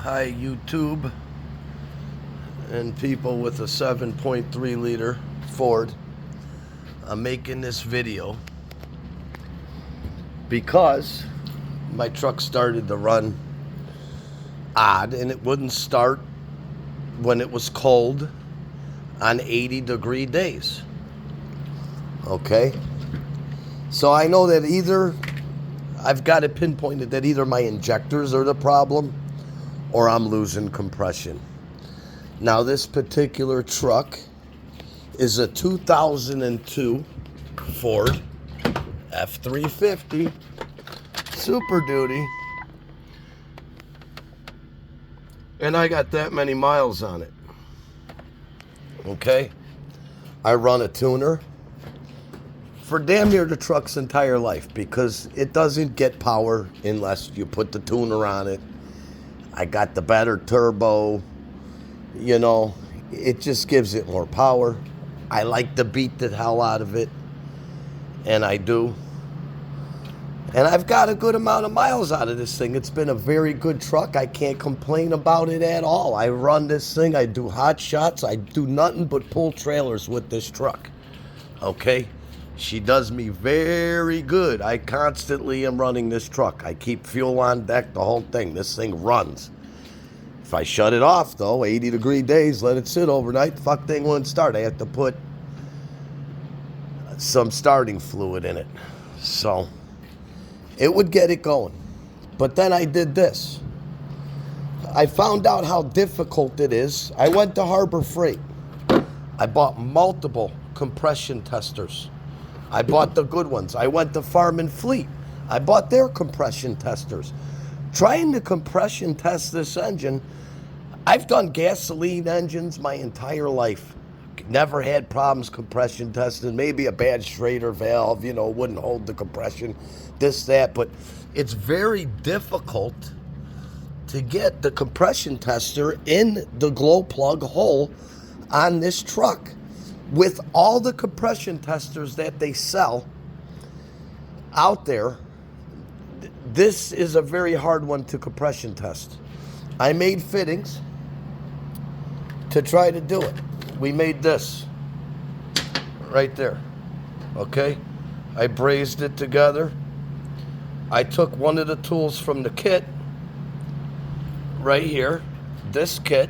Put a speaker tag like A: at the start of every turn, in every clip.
A: Hi, YouTube and people with a 7.3 liter Ford. I'm making this video because my truck started to run odd and it wouldn't start when it was cold on 80-degree days. Okay? So I know that either I've got it pinpointed that either my injectors are the problem or I'm losing compression. Now, this particular truck is a 2002 Ford F-350 Super Duty, and I got that many miles on it. Okay? I run a tuner for damn near the truck's entire life because it doesn't get power unless you put the tuner on it. I got the better turbo, you know, it just gives it more power. I like to beat the hell out of it, and I do. And I've got a good amount of miles out of this thing. It's been a very good truck. I can't complain about it at all. I run this thing, I do hot shots, I do nothing but pull trailers with this truck, okay? She does me very good. I constantly am running this truck. I keep fuel on deck, the whole thing. This thing runs. If I shut it off, though, 80-degree days, let it sit overnight, the fuck thing wouldn't start. I have to put some starting fluid in it. So it would get it going. But then I did this. I found out how difficult it is. I went to Harbor Freight. I bought multiple compression testers. I bought the good ones. I went to Farm and Fleet. I bought their compression testers. Trying to compression test this engine, I've done gasoline engines my entire life. Never had problems compression testing. Maybe a bad Schrader valve, you know, wouldn't hold the compression, this, that. But it's very difficult to get the compression tester in the glow plug hole on this truck. With all the compression testers that they sell out there, this is a very hard one to compression test. I made fittings to try to do it. We made this right there, okay? I brazed it together. I took one of the tools from the kit right here, this kit,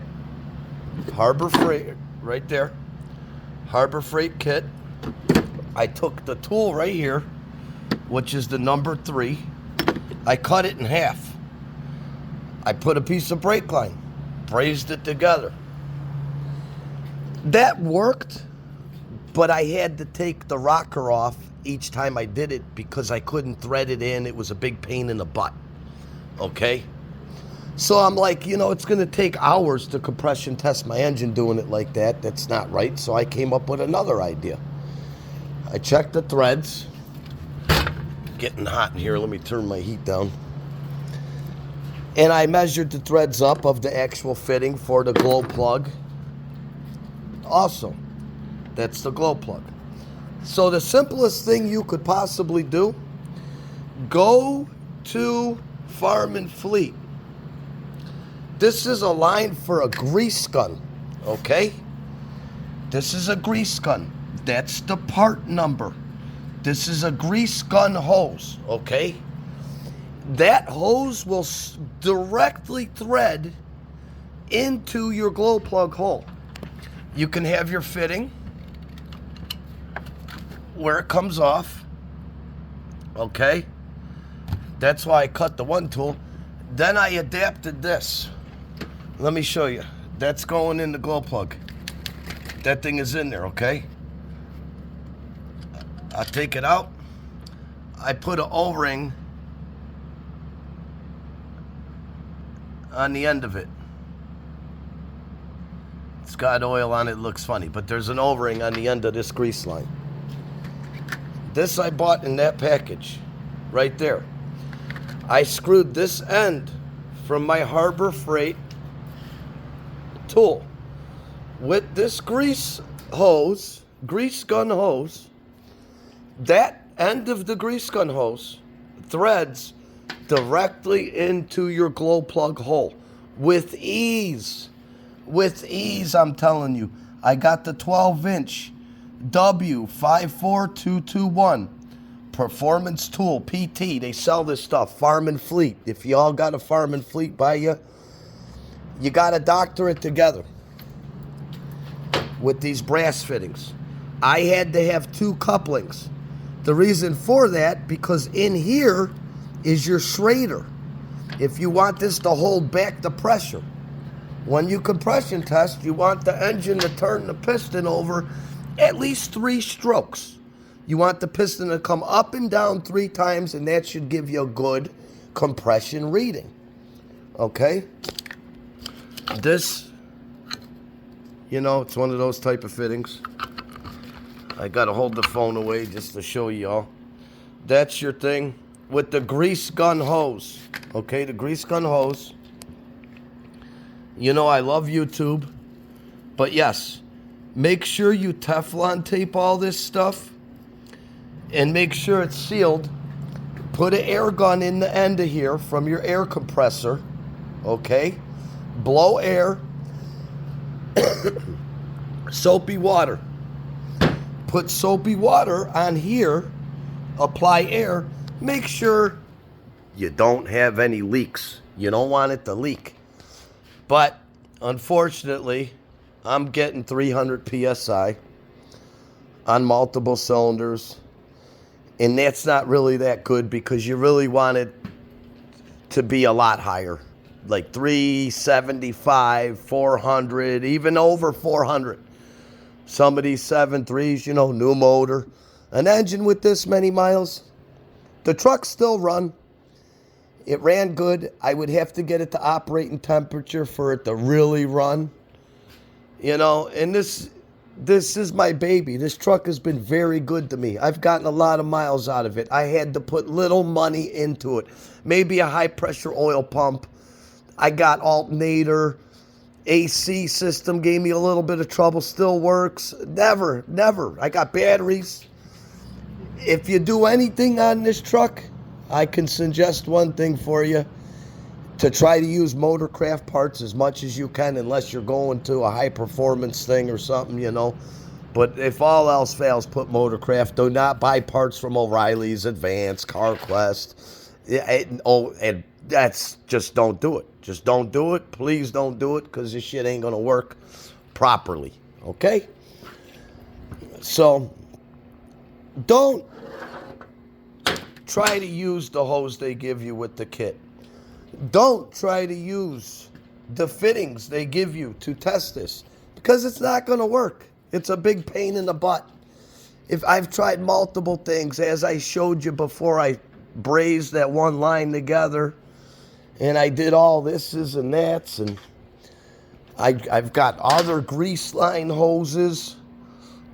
A: Harbor Freight, right there. Harbor Freight kit. I took the tool right here, which is the number 3. I cut it in half. I put a piece of brake line, brazed it together. That worked, but I had to take the rocker off each time I did it because I couldn't thread it in. It was a big pain in the butt, okay? So I'm like, you know, it's going to take hours to compression test my engine doing it like that. That's not right. So I came up with another idea. I checked the threads. Getting hot in here. Let me turn my heat down. And I measured the threads up of the actual fitting for the glow plug. Also, that's the glow plug. So the simplest thing you could possibly do, go to Farm and Fleet. This is a line for a grease gun, okay? This is a grease gun. That's the part number. This is a grease gun hose, okay? That hose will directly thread into your glow plug hole. You can have your fitting where it comes off, okay? That's why I cut the one tool. Then I adapted this. Let me show you. That's going in the glow plug. That thing is in there, okay? I take it out. I put an O-ring on the end of it. It's got oil on it, it looks funny, but there's an O-ring on the end of this grease line. This I bought in that package, right there. I screwed this end from my Harbor Freight tool with this grease gun hose. That end of the grease gun hose threads directly into your glow plug hole. with ease. With ease, I'm telling you. I got the 12-inch W54221 Performance Tool PT. They sell this stuff, Farm and Fleet. If you all got a Farm and Fleet by you, you got to doctor it together with these brass fittings. I had to have 2 couplings. The reason for that, because in here is your Schrader. If you want this to hold back the pressure. When you compression test, you want the engine to turn the piston over at least 3 strokes. You want the piston to come up and down 3 times, and that should give you a good compression reading. Okay? This, you know, it's one of those type of fittings. I got to hold the phone away just to show y'all. That's your thing with the grease gun hose. Okay, the grease gun hose. You know I love YouTube, but yes, make sure you Teflon tape all this stuff and make sure it's sealed. Put an air gun in the end of here from your air compressor, okay? Blow air, soapy water. Put soapy water on here, apply air. Make sure you don't have any leaks. You don't want it to leak. But unfortunately, I'm getting 300 PSI on multiple cylinders. And that's not really that good because you really want it to be a lot higher. Like 375, 400, even over 400. Some of these 7.3s, you know, new motor. An engine with this many miles. The truck still run. It ran good. I would have to get it to operating temperature for it to really run. You know, and this is my baby. This truck has been very good to me. I've gotten a lot of miles out of it. I had to put little money into it. Maybe a high-pressure oil pump. I got alternator. AC system gave me a little bit of trouble. Still works. Never. I got batteries. If you do anything on this truck, I can suggest one thing for you. To try to use Motorcraft parts as much as you can, unless you're going to a high-performance thing or something, you know. But if all else fails, put Motorcraft. Do not buy parts from O'Reilly's, Advance, CarQuest. And that's just don't do it. Just don't do it. Please don't do it because this shit ain't going to work properly. Okay? So, don't try to use the hose they give you with the kit. Don't try to use the fittings they give you to test this because it's not going to work. It's a big pain in the butt. If I've tried multiple things, as I showed you before, I brazed that one line together and I did all thises and that's, and I've got other grease line hoses,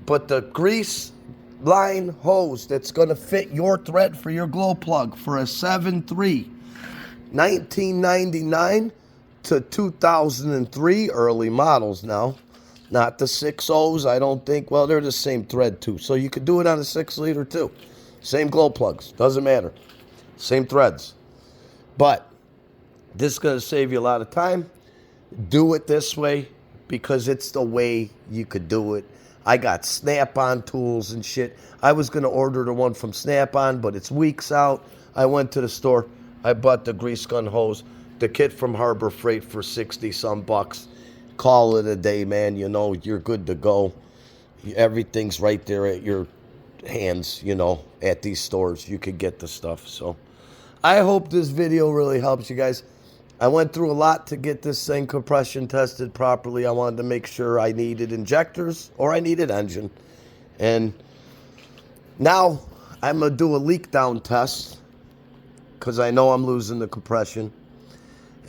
A: but the grease line hose that's going to fit your thread for your glow plug for a 7.3 1999 to 2003 early models now. Not the 6.0s, I don't think. Well, they're the same thread too. So you could do it on a 6-liter too. Same glow plugs. Doesn't matter. Same threads. But this is going to save you a lot of time. Do it this way because it's the way you could do it. I got Snap-on tools and shit. I was going to order the one from Snap-on, but it's weeks out. I went to the store. I bought the grease gun hose, the kit from Harbor Freight for 60-some bucks. Call it a day, man. You know, you're good to go. Everything's right there at your hands, you know, at these stores. You could get the stuff. So I hope this video really helps you guys. I went through a lot to get this thing compression tested properly. I wanted to make sure I needed injectors or I needed engine. And now I'm going to do a leak down test, because I know I'm losing the compression.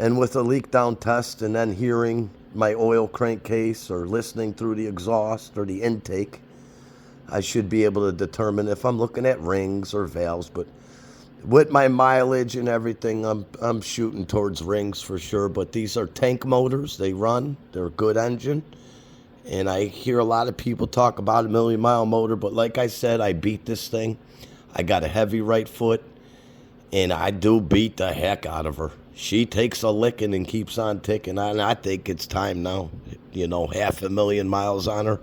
A: And with a leak down test and then hearing my oil crankcase or listening through the exhaust or the intake, I should be able to determine if I'm looking at rings or valves. But with my mileage and everything, I'm shooting towards rings for sure. But these are tank motors. They run. They're a good engine. And I hear a lot of people talk about a 1,000,000-mile motor. But like I said, I beat this thing. I got a heavy right foot. And I do beat the heck out of her. She takes a licking and keeps on ticking. And I think it's time now. 500,000 miles on her.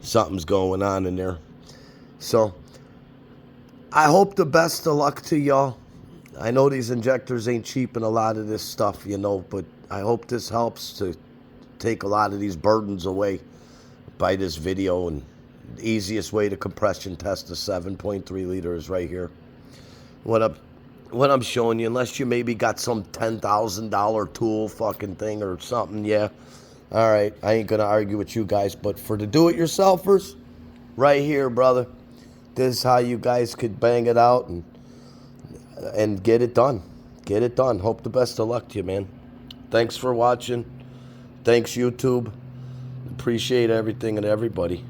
A: Something's going on in there. So, I hope the best of luck to y'all. I know these injectors ain't cheap and a lot of this stuff, but I hope this helps to take a lot of these burdens away by this video. And the easiest way to compression test a 7.3 liter is right here. What I'm showing you, unless you maybe got some $10,000 tool fucking thing or something, yeah. All right, I ain't going to argue with you guys. But for the do-it-yourselfers, right here, brother, this is how you guys could bang it out and get it done. Get it done. Hope the best of luck to you, man. Thanks for watching. Thanks, YouTube. Appreciate everything and everybody.